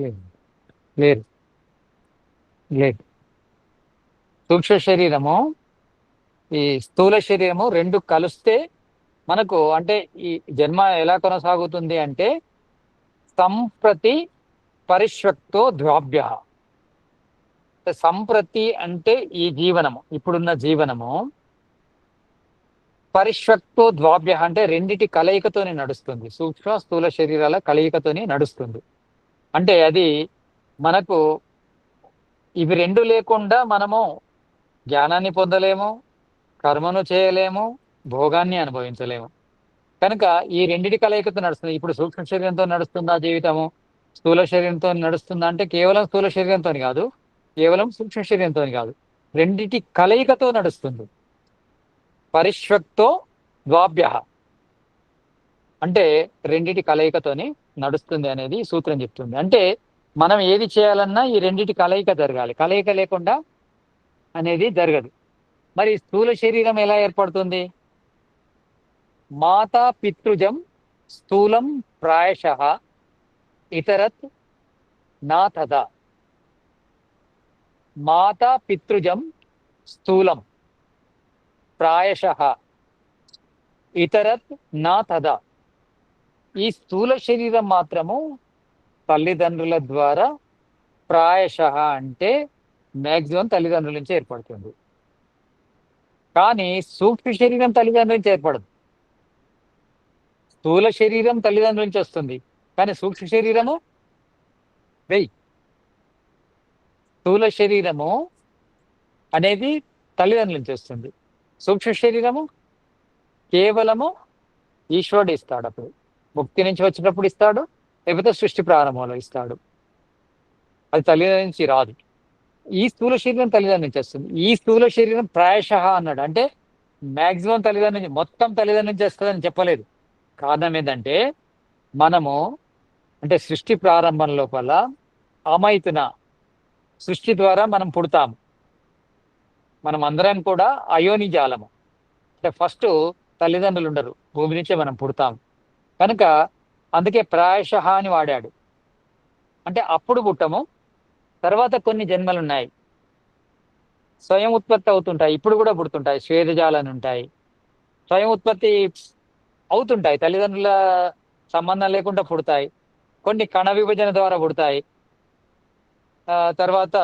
లేదు, లేదు, లేదు. సూక్ష్మ శరీరము, ఈ స్థూల శరీరము రెండు కలిస్తే మనకు అంటే ఈ జన్మ ఎలా కొనసాగుతుంది అంటే సంప్రతి పరిష్వక్తో ద్వాభ్య. సంప్రతి అంటే ఈ జీవనము, ఇప్పుడున్న జీవనము, పరిష్వక్తో ద్వాభ్య అంటే రెండిటి కలయికతోనే నడుస్తుంది. సూక్ష్మ స్థూల శరీరాల కలయికతోనే నడుస్తుంది. అంటే అది మనకు ఇవి రెండు లేకుండా మనము జ్ఞానాన్ని పొందలేము, కర్మను చేయలేము, భోగాన్ని అనుభవించలేము. కనుక ఈ రెండిటి కలయికతో నడుస్తుంది. ఇప్పుడు సూక్ష్మ శరీరంతో నడుస్తుందా జీవితము, స్థూల శరీరంతో నడుస్తుందా అంటే కేవలం స్థూల శరీరంతో కాదు, కేవలం సూక్ష్మ శరీరంతో కాదు, రెండిటి కలయికతో నడుస్తుంది. పరిష్వక్తో ద్వాభ్య అంటే రెండిటి కలయికతోని నడుస్తుంది అనేది సూత్రం చెప్తుంది. అంటే మనం ఏది చేయాలన్నా ఈ రెండిటి కలయిక జరగాలి, కలయిక లేకుండా అనేది జరగదు. మరి స్థూల శరీరం ఎలా ఏర్పడుతుంది? మాతా పితృజం స్థూలం ప్రాయశః ఇతరత్ నా తదా. మాతా పితృజం స్థూలం ప్రాయశః ఇతరత్ నా తదా. ఈ స్థూల శరీరం మాత్రము తల్లిదండ్రుల ద్వారా ప్రాయశః అంటే మ్యాక్సిమం తల్లిదండ్రుల నుంచి ఏర్పడుతుంది. కానీ సూక్ష్మ శరీరం తల్లిదండ్రుల నుంచి ఏర్పడదు. స్థూల శరీరం తల్లిదండ్రుల నుంచి వస్తుంది, కానీ సూక్ష్మ శరీరము వెయ్యి. స్థూల శరీరము అనేది తల్లిదండ్రుల నుంచి వస్తుంది, సూక్ష్మ శరీరము కేవలము ఈశ్వరుడు ఇస్తాడు. అప్పుడు ముక్తి నుంచి వచ్చినప్పుడు ఇస్తాడు, లేకపోతే సృష్టి ప్రారంభంలో ఇస్తాడు. అది తల్లిదండ్రుల నుంచి రాదు. ఈ స్థూల శరీరం తల్లిదండ్రుల నుంచి వస్తుంది. ఈ స్థూల శరీరం ప్రాయశః అన్నాడు అంటే మ్యాక్సిమం తల్లిదండ్రుల నుంచి, మొత్తం తల్లిదండ్రుల నుంచి వస్తుందని చెప్పలేదు. కారణం ఏంటంటే మనము అంటే సృష్టి ప్రారంభం లోపల అమైతున సృష్టి ద్వారా మనం పుడతాము. మనం అందరం కూడా అయోని జాలము, అంటే ఫస్ట్ తల్లిదండ్రులు ఉండరు, భూమి నుంచే మనం పుడతాము. కనుక అందుకే ప్రాయశః అని వాడాడు. అంటే అప్పుడు పుట్టము, తర్వాత కొన్ని జన్మలు ఉన్నాయి, స్వయం ఉత్పత్తి అవుతుంటాయి, ఇప్పుడు కూడా పుడుతుంటాయి, స్వేదజాలని ఉంటాయి, స్వయం ఉత్పత్తి అవుతుంటాయి, తల్లిదండ్రుల సంబంధం లేకుండా పుడతాయి, కొన్ని కణ విభజన ద్వారా పుడతాయి. తర్వాత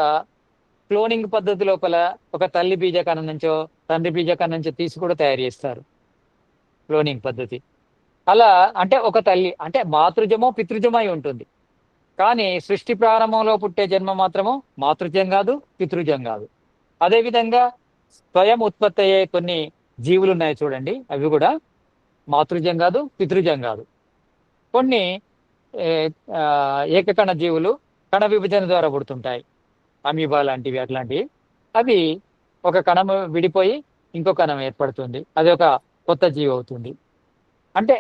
క్లోనింగ్ పద్ధతి లోపల ఒక తల్లి బీజకణం నుంచో తండ్రి బీజకణం నుంచో తీసి కూడా తయారు చేస్తారు, క్లోనింగ్ పద్ధతి. అలా అంటే ఒక తల్లి అంటే మాతృజమో పితృజమై ఉంటుంది. కానీ సృష్టి ప్రారంభంలో పుట్టే జన్మ మాత్రము మాతృజం కాదు, పితృజం కాదు. అదేవిధంగా స్వయం ఉత్పత్తి అయ్యే కొన్ని జీవులు ఉన్నాయి చూడండి, అవి కూడా మాతృజం కాదు, పితృజం కాదు. కొన్ని ఏకకణ జీవులు కణ విభజన ద్వారా పుడుతుంటాయి, అమీబా లాంటివి, అట్లాంటివి. అవి ఒక కణం విడిపోయి ఇంకో కణం ఏర్పడుతుంది, అది ఒక కొత్త జీవి అవుతుంది. అంటే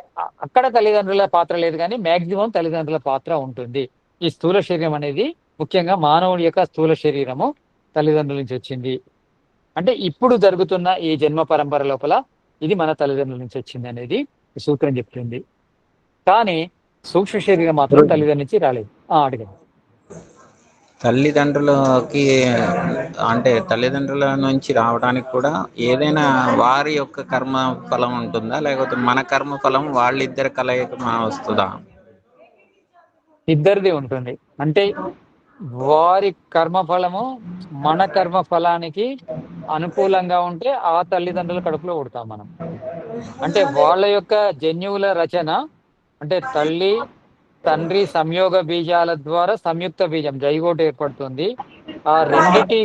అక్కడ తల్లిదండ్రుల పాత్ర లేదు, కానీ మ్యాక్సిమం తల్లిదండ్రుల పాత్ర ఉంటుంది. ఈ స్థూల శరీరం అనేది ముఖ్యంగా మానవుడి యొక్క స్థూల శరీరము తల్లిదండ్రుల నుంచి వచ్చింది. అంటే ఇప్పుడు జరుగుతున్న ఈ జన్మ పరంపర లోపల ఇది మన తల్లిదండ్రుల నుంచి వచ్చింది అనేది ఈ సూత్రం చెప్తుంది. కానీ సూక్ష్మ శరీరం మాత్రం తల్లిదండ్రుల నుంచి రాలేదు. అడగండి. తల్లిదండ్రులకి అంటే తల్లిదండ్రుల నుంచి రావడానికి కూడా ఏదైనా వారి యొక్క కర్మ ఫలం ఉంటుందా, లేకపోతే మన కర్మ ఫలం వాళ్ళిద్దరి కలయిక వస్తుందా? ఇద్దరిది ఉంటుంది. అంటే వారి కర్మఫలము మన కర్మ ఫలానికి అనుకూలంగా ఉంటే ఆ తల్లిదండ్రుల కడుపులో పుడతాం మనం. అంటే వాళ్ళ యొక్క జన్యువుల రచన అంటే తల్లి తండ్రి సంయోగ బీజాల ద్వారా సంయుక్త బీజం జైగోట్ ఏర్పడుతుంది. ఆ రెండిటి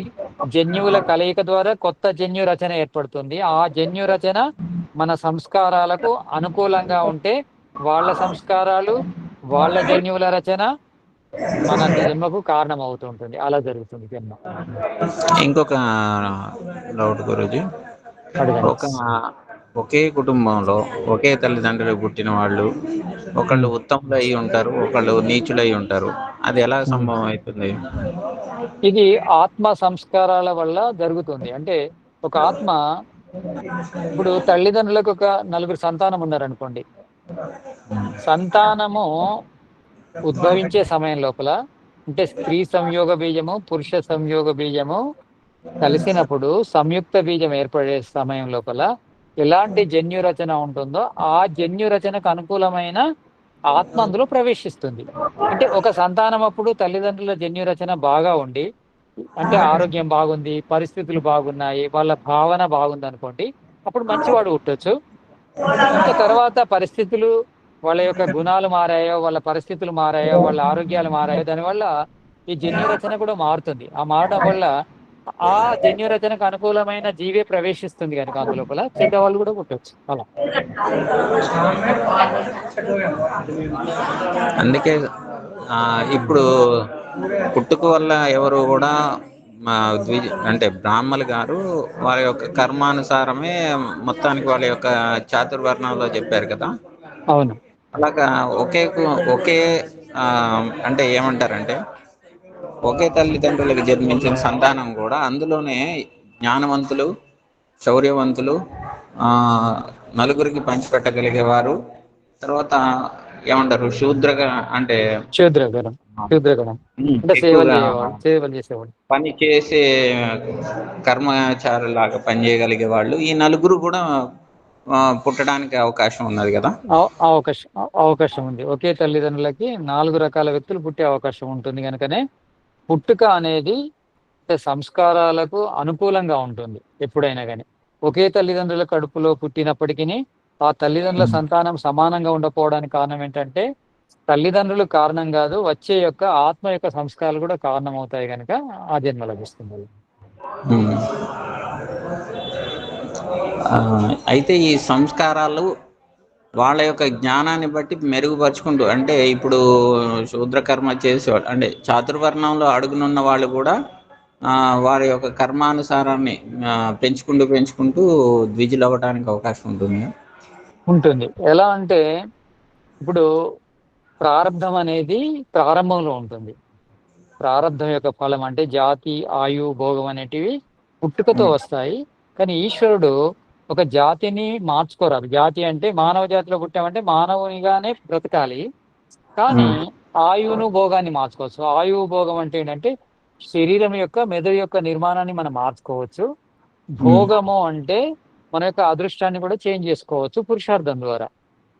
జన్యువుల కలయిక ద్వారా కొత్త జన్యు రచన ఏర్పడుతుంది. ఆ జన్యు రచన మన సంస్కారాలకు అనుకూలంగా ఉంటే వాళ్ళ సంస్కారాలు వాళ్ళ జన్యువుల రచన మన జన్మకు కారణం అవుతుంటుంది. అలా జరుగుతుంది జన్మ. ఇంకొక డౌట్ గురుజీ, అడగండి. ఒక ఒకే కుటుంబంలో ఒకే తల్లిదండ్రులు పుట్టిన వాళ్ళు ఒకళ్ళు ఉత్తములు అయి ఉంటారు, ఒకళ్ళు నీచులు అయి ఉంటారు. అది ఎలా సంభవం అవుతుంది? ఇది ఆత్మ సంస్కారాల వల్ల జరుగుతుంది. అంటే ఒక ఆత్మ ఇప్పుడు తల్లిదండ్రులకు ఒక నలుగురు సంతానం ఉన్నారనుకోండి, సంతానము ఉద్భవించే సమయం లోపల అంటే స్త్రీ సంయోగ బీజము, పురుష సంయోగ బీజము కలిసినప్పుడు సంయుక్త బీజం ఏర్పడే సమయం లోపల ఎలాంటి జన్యు రచన ఉంటుందో ఆ జన్యు రచనకు అనుకూలమైన ఆత్మ అందులో ప్రవేశిస్తుంది. అంటే ఒక సంతానం అప్పుడు తల్లిదండ్రుల జన్యు రచన బాగా ఉండి, అంటే ఆరోగ్యం బాగుంది, పరిస్థితులు బాగున్నాయి, వాళ్ళ భావన బాగుందనుకోండి, అప్పుడు మంచివాడు పుట్టొచ్చు. ఇంకా తర్వాత పరిస్థితులు, వాళ్ళ యొక్క గుణాలు మారాయో, వాళ్ళ పరిస్థితులు మారాయో, వాళ్ళ ఆరోగ్యాలు మారాయో, దానివల్ల ఈ జన్యు రచన కూడా మారుతుంది. ఆ మారడం వల్ల ఆ జన్యు రచనకు అనుకూలమైన జీవే ప్రవేశిస్తుంది గనుక అందులోపల చెడ్డవాళ్ళు కూడా పుట్టొచ్చు. అలా. అందుకే ఇప్పుడు పుట్టుక వల్ల ఎవరు కూడా మా అంటే బ్రాహ్మలు గారు వారి యొక్క కర్మానుసారమే మొత్తానికి వాళ్ళ యొక్క చాతుర్వర్ణంలో చెప్పారు కదా. అవును. అలాగా ఒకే ఆ, అంటే ఏమంటారంటే ఒకే తల్లిదండ్రులకు జన్మించిన సంతానం కూడా అందులోనే జ్ఞానవంతులు, శౌర్యవంతులు, ఆ, నలుగురికి పంచిపెట్టగలిగేవారు, తర్వాత ఏమంటారు శూద్రగా అంటే క్షుద్రగణం. క్షుద్రగణం. అంటే సేవలు ఎక్కువగా చేయవాడు, సేవలు చేసేవాడు. పని చేసే కర్మచారులాగా పనిచేయగలిగే వాళ్ళు ఈ నలుగురు కూడా పుట్టడానికి అవకాశం ఉన్నది కదా. అవకాశం ఉంది. ఒకే తల్లిదండ్రులకి 4 రకాల వ్యక్తులు పుట్టే అవకాశం ఉంటుంది గనుకనే పుట్టుక అనేది అంటే సంస్కారాలకు అనుకూలంగా ఉంటుంది ఎప్పుడైనా గాని. ఒకే తల్లిదండ్రుల కడుపులో పుట్టినప్పటికిని, ఆ తల్లిదండ్రుల సంతానం సమానంగా ఉండకపోవడానికి కారణం ఏంటంటే, తల్లిదండ్రులు కారణం గాదు, వచ్చే యొక్క ఆత్మ యొక్క సంస్కారాలు కూడా కారణమవుతాయి గనక ఆ జన్మ లభిస్తుంది. ఉమ్. ఆ, అయితే ఈ సంస్కారాలు వాళ్ళ యొక్క జ్ఞానాన్ని బట్టి మెరుగుపరుచుకుంటూ, అంటే ఇప్పుడు శూద్రకర్మ చేసేవాళ్ళు అంటే చాతుర్వర్ణంలో అడుగునున్న వాళ్ళు కూడా ఆ, వారి యొక్క కర్మానుసారాన్ని పెంచుకుంటూ పెంచుకుంటూ ద్విజులు అవ్వడానికి అవకాశం ఉంటుంది. ఉంటుంది. ఎలా అంటే, ఇప్పుడు ప్రారబ్ధం అనేది ప్రారంభంలో ఉంటుంది. ప్రారబ్ధం యొక్క ఫలం అంటే జాతి, ఆయువు, భోగం అనేటివి పుట్టుకతో ఉమ్, వస్తాయి. కానీ ఈశ్వరుడు ఒక జాతిని మార్చుకోరాదు. జాతి అంటే మానవ జాతిలో పుట్టామంటే మానవునిగానే బ్రతకాలి. కానీ ఉమ్, ఆయువును, భోగాన్ని మార్చుకోవచ్చు. ఆయువు, భోగం అంటే ఏంటంటే శరీరం యొక్క, మెదడు యొక్క నిర్మాణాన్ని మనం మార్చుకోవచ్చు. ఉమ్, భోగము అంటే మన యొక్క అదృష్టాన్ని కూడా చేంజ్ చేసుకోవచ్చు పురుషార్థం ద్వారా.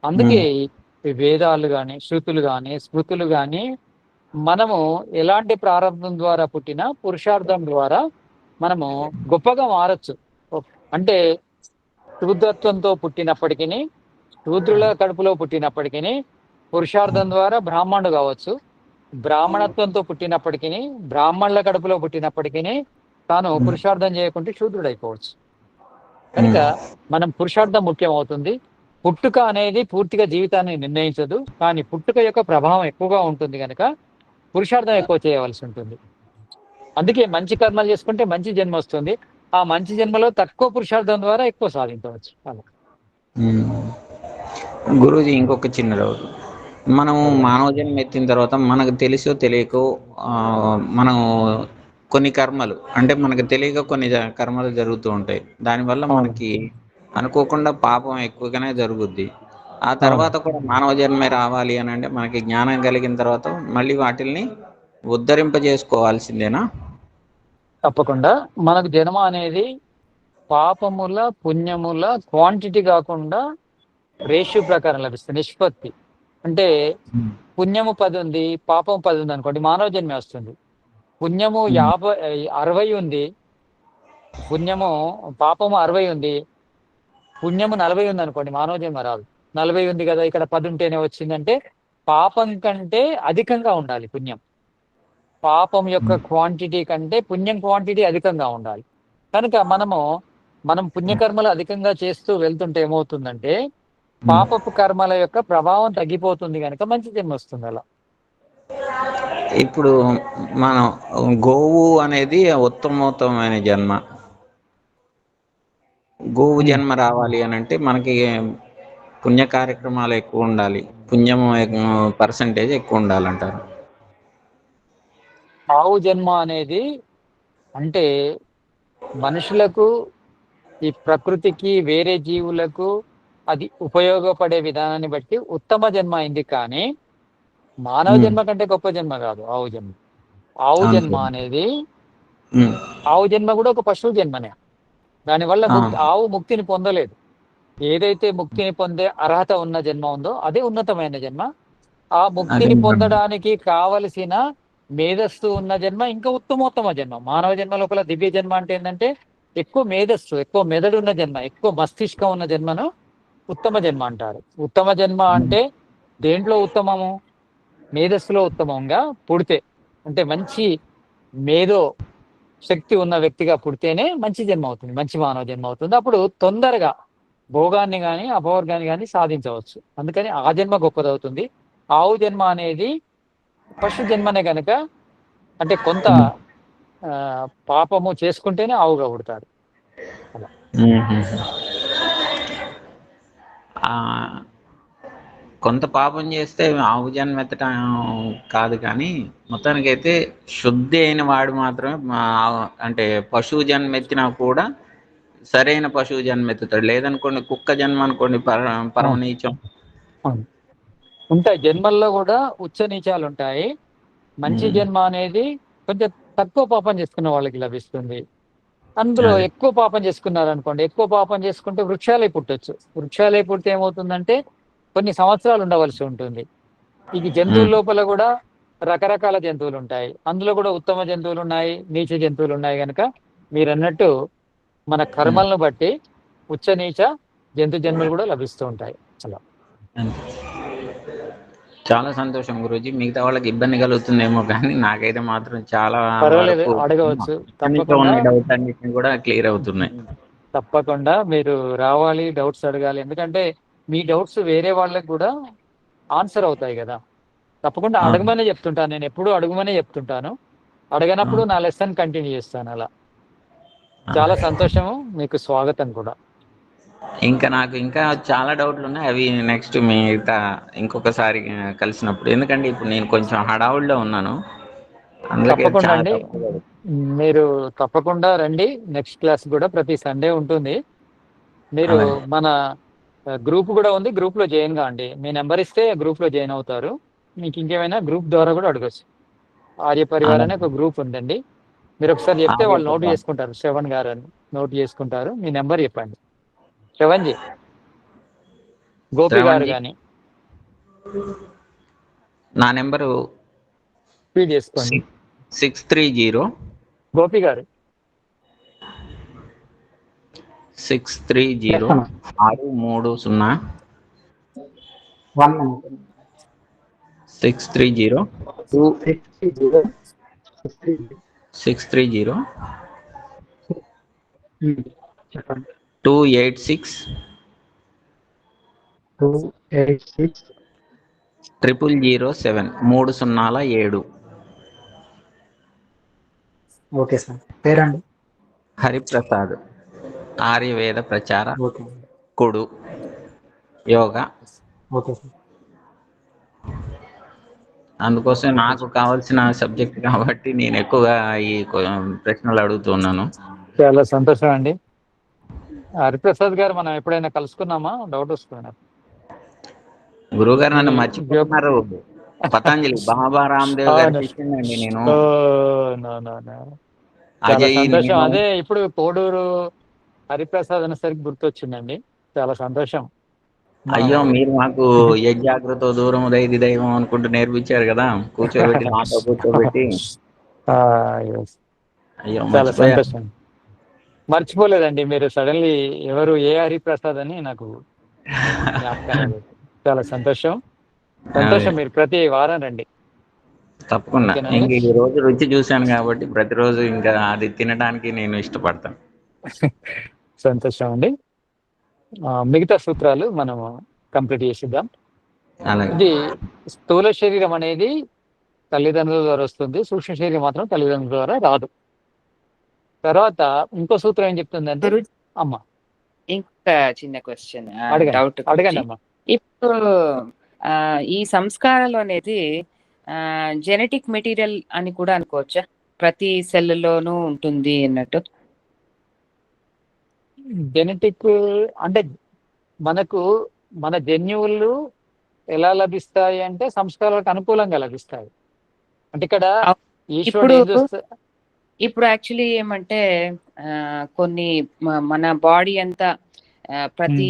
అందుకే ఉమ్, ఈ వేదాలు గాని, శృతులు గాని, స్మృతులు గాని మనము ఎలాంటి ప్రారంభం ద్వారా పుట్టినా పురుషార్థం ద్వారా మనము గొప్పగా మారచ్చు. అంటే శూద్రత్వంతో పుట్టినప్పటికీ, శూద్రుల కడుపులో పుట్టినప్పటికీ పురుషార్థం ద్వారా బ్రాహ్మణుడు కావచ్చు. బ్రాహ్మణత్వంతో పుట్టినప్పటికీ, బ్రాహ్మణుల కడుపులో పుట్టినప్పటికీ తాను ఉమ్, పురుషార్థం చేయకుంటే శూద్రుడైపోవచ్చు. కనుక ఉమ్. మనం పురుషార్థం ముఖ్యమవుతుంది. పుట్టుక అనేది పూర్తిగా జీవితాన్ని నిర్ణయించదు. కానీ పుట్టుక యొక్క ప్రభావం ఎక్కువగా ఉంటుంది కనుక పురుషార్థం ఎక్కువ చేయవలసి ఉంటుంది. అందుకే మంచి కర్మలు చేసుకుంటే మంచి జన్మ వస్తుంది. ఆ మంచి జన్మలో తక్కువ పురుషార్థం ద్వారా ఎక్కువ సాధించవచ్చు. అలా. గురూజీ, ఇంకొక చిన్న డౌట్. మనము అడగండి. మానవ జన్మ ఎత్తిన తర్వాత మనకు తెలుసో తెలియకో ఆ, మనం కొన్ని కర్మలు అంటే మనకు తెలియక కొన్ని కర్మలు జరుగుతూ ఉంటాయి. దానివల్ల అవును. మనకి అనుకోకుండా పాపం ఎక్కువగానే జరుగుద్ది. ఆ అవును. తర్వాత కూడా మానవ జన్మే రావాలి అని అంటే మనకి జ్ఞానం కలిగిన తర్వాత మళ్ళీ వాటిల్ని ఉద్ధరింపజేసుకోవాల్సిందేనా? తప్పకుండా మనకు జన్మ అనేది పాపముల, పుణ్యముల క్వాంటిటీ కాకుండా రేషియో ప్రకారం లభిస్తుంది. నిష్పత్తి. అంటే పుణ్యము 10 ఉంది, పాపం 10 ఉంది అనుకోండి, మానవ జన్మే వస్తుంది. పుణ్యము 60 ఉంది, పుణ్యము పాపము 60 ఉంది, పుణ్యము 40 ఉంది అనుకోండి, మానవ జన్మ రాదు. 40 ఉంది కదా, ఇక్కడ 10 ఉంటేనే వచ్చిందంటే పాపం కంటే అధికంగా ఉండాలి పుణ్యం. పాపం యొక్క క్వాంటిటీ కంటే పుణ్యం క్వాంటిటీ అధికంగా ఉండాలి. కనుక మనం పుణ్యకర్మలు అధికంగా చేస్తూ వెళ్తుంటే ఏమవుతుందంటే పాపపు కర్మల యొక్క ప్రభావం తగ్గిపోతుంది కనుక మంచి జన్మ వస్తుంది అలా. ఇప్పుడు మనం గోవు అనేది ఉత్తమోత్తమైన జన్మ. గోవు ఉమ్. జన్మ రావాలి అని అంటే మనకి పుణ్య కార్యక్రమాలు ఎక్కువ ఉండాలి, పుణ్యం పర్సంటేజ్ ఎక్కువ ఉండాలంటారు. ఆవు జన్మ అనేది అంటే మనుషులకు, ఈ ప్రకృతికి, వేరే జీవులకు అది ఉపయోగపడే విధానాన్ని బట్టి ఉత్తమ జన్మ అయింది. కానీ మానవ ఉమ్, జన్మ కంటే గొప్ప జన్మ కాదు ఆవు జన్మ. ఆవు అవును జన్మ సార్. అనేది, ఉమ్, ఆవు జన్మ కూడా ఒక పశువు జన్మనే. దానివల్ల ఆ, ఆవు ముక్తిని పొందలేదు. ఏదైతే ముక్తిని పొందే అర్హత ఉన్న జన్మ ఉందో అదే ఉన్నతమైన జన్మ. ఆ అదే ముక్తిని సార్. పొందడానికి కావలసిన మేధస్సు ఉన్న జన్మ ఇంకా ఉత్తమోత్తమ జన్మ. మానవ జన్మ లోపల దివ్య జన్మ అంటే ఏంటంటే ఎక్కువ మేధస్సు, ఎక్కువ మెదడు ఉన్న జన్మ, ఎక్కువ మస్తిష్కం ఉన్న జన్మను ఉత్తమ జన్మ అంటారు. ఉత్తమ జన్మ అంటే దేంట్లో ఉత్తమము? మేధస్సులో ఉత్తమంగా పుడితే, అంటే మంచి మేధో శక్తి ఉన్న వ్యక్తిగా పుడితేనే మంచి జన్మ అవుతుంది, మంచి మానవ జన్మ అవుతుంది. అప్పుడు తొందరగా భోగాన్ని కానీ అపవర్గాన్ని కానీ సాధించవచ్చు. అందుకని ఆ జన్మ గొప్పదవుతుంది. ఆవు జన్మ అనేది పశు జన్మనే గనక, అంటే కొంత ఆ, పాపము చేసుకుంటేనే ఆవుగా పుడతాడు. అలా. ఉమ్. ఆ, కొంత పాపం చేస్తే ఆవు జన్మెత్తడం కాదు కానీ మొత్తానికైతే శుద్ధి అయిన వాడు మాత్రమే అంటే పశువు జన్మెత్తినా కూడా సరైన పశువు జన్మెత్తుతాడు. లేదనుకోండి కుక్క జన్మ అనుకోండి, పరమ అవును, నీచం. అవును. ఉంటాయి జన్మల్లో కూడా ఉచ్చ నీచాలు ఉంటాయి. మంచి ఉమ్, జన్మ అనేది కొంచెం తక్కువ పాపం చేసుకున్న వాళ్ళకి లభిస్తుంది. అందులో అదే. ఎక్కువ పాపం చేసుకున్నారు అనుకోండి, ఎక్కువ పాపం చేసుకుంటే వృక్షాలే పుట్టొచ్చు. వృక్షాలే పుడితే ఏమవుతుందంటే కొన్ని సంవత్సరాలు ఉండవలసి ఉంటుంది. ఈ జంతువుల ఉమ్, లోపల కూడా రకరకాల జంతువులు ఉంటాయి. అందులో కూడా ఉత్తమ జంతువులు ఉన్నాయి, నీచ జంతువులు ఉన్నాయి. కనుక మీరు అన్నట్టు మన ఉమ్, కర్మలను బట్టి ఉచ్చ నీచ జంతు జన్మలు కూడా లభిస్తూ ఉంటాయి. అలా. అంతే. చాలా సంతోషం గురూజీ. మిగతా వాళ్ళకి ఇబ్బంది కలుగుతుందేమో కానీ నాకైతే మాత్రం చాలా పర్వాలేదు, వరకు అడగవచ్చు అన్నింటిలో తప్పకుండా. ఉన్న డౌట్ అన్నిటిని కూడా క్లియర్ అవుతున్నాయి. తప్పకుండా మీరు రావాలి, డౌట్స్ అడగాలి. ఎందుకంటే మీ డౌట్స్ వేరే వాళ్ళకి కూడా ఆన్సర్ అవుతాయి కదా. తప్పకుండా ఆ, అడగమనే చెప్తుంటాను, నేను ఎప్పుడూ అడగమనే చెప్తుంటాను. ఆ, అడగనప్పుడు నా లెసన్ కంటిన్యూ చేస్తాను. అలా. ఆ. చాలా సంతోషము, మీకు స్వాగతం కూడా. ఇంకా నాకు ఇంకా చాలా డౌట్లు ఉన్నాయి. అవి నెక్స్ట్ మిగతా ఇంకొకసారి కలిసినప్పుడు, ఎందుకంటే ఇప్పుడు నేను కొంచెం హడావుడిలో ఉన్నాను, అందుకే తప్పకుండా చాలా అండి. తప్పుగా. మీరు తప్పకుండా రండి. నెక్స్ట్ క్లాస్ కూడా ప్రతి సండే ఉంటుంది. మీరు అలాగే. మన గ్రూప్ కూడా ఉంది, గ్రూప్ లో జాయిన్ కాండి. మీ నెంబర్ ఇస్తే గ్రూప్ లో జాయిన్ అవుతారు. మీకు ఇంకేమైనా గ్రూప్ ద్వారా కూడా అడగచ్చు. ఆర్య పరివార్ అనే అలాగే. ఒక గ్రూప్ ఉందండి. మీరు ఒకసారి చెప్తే ఆర్య వాళ్ళు నోట్ ప్రసాద్. చేసుకుంటారు. శ్రవణ్ గారు అని నోట్ చేసుకుంటారు. మీ నెంబర్ చెప్పండి. శ్రవణ్జీ, గోపి గారు శ్రవణ్జీ, కానీ నా నెంబరు ఫీడ్ చేసుకోండి. 630 గోపి గారు 630 చేస్తాను. 630 1 minute. 630 630 630 చెప్పండి. 286 286 0007 307. Okay sir. పేరండి? హరిప్రసాద్. ఆర్యవేద ప్రచార ఓకే కుడు యోగా. Okay sir. అందుకోసం ఓకే నాకు కావాల్సిన సబ్జెక్ట్ కాబట్టి నేను ఎక్కువగా ఈ ప్రశ్నలు అడుగుతున్నాను. చాలా సంతోషం అండి. హరిప్రసాద్ గారు మనం ఎప్పుడైనా కలుసుకున్నామా? డౌట్ వస్తుంది. గురువుగారు మీ నన్ను జోక్. మర్చిపోతున్నారు. పతంజలి బాబా రామ్దేవ్ గారి అవును. శిష్యునండి నేను. ఓ, నో నో నో. చాలా అజయ్ సంతోషం. నేను. అదే ఇప్పుడు కోడూరు హరిప్రసాద్ అనేసరికి గుర్తొచ్చిందండి. చాలా సంతోషం. మనం అయ్యో, మీరు మాకు యజ్ఞాగ్రతో దూరం దైది దైవం అనుకుంటూ నేర్పించారు కదా, కూర్చోబెట్టి నాతో కూర్చోబెట్టి. ఆ, yes. అయ్యో, చాలా మర్చిపోయాను. సంతోషం. మర్చిపోలేదండి. మీరు సడన్లీ ఎవరు ఏ హరిప్రసాద్ అని నాకు జ్ఞాపకం రాలేదు. చాలా సంతోషం. అదే, సంతోషం, మీరు ప్రతి వారం రండి. తప్పకుండా. ఓకేనండి. ఇంక ఈ రోజు రుచి చూశాను కాబట్టి ప్రతిరోజు ఇంకా అది తినడానికి నేను ఇష్టపడతాను. సంతోషం అండి. మిగతా సూత్రాలు మనం కంప్లీట్ చేసిద్దాం. అలాగే. ఇది స్థూల శరీరం అనేది తల్లిదండ్రుల ద్వారా వస్తుంది, సూక్ష్మ శరీరం మాత్రం తల్లిదండ్రుల ద్వారా రాదు. తర్వాత ఇంకో సూత్రం ఏం చెప్తుందంటే, గురు అమ్మ ఇంకా చిన్న క్వశ్చన్ అడగండి, డౌట్ అడగండి గురించి. అమ్మ. ఇప్పుడు ఈ సంస్కారాలు అనేది జెనెటిక్ మెటీరియల్ అని కూడా అనుకోవచ్చా? ప్రతి సెల్లులోనూ ఉంటుంది అన్నట్టు. జెనెటిక్ అంటే మనకు మన జన్యువులు ఎలా లభిస్తాయి అంటే సంస్కారాలకు అనుకూలంగా లభిస్తాయి. అంటే ఇక్కడ అవ్- ఈశ్వరుడు ఏం చూస్తా ఇప్పుడు యాక్చువల్లీ ఏమంటే కొన్ని మన బాడీ అంతా ప్రతి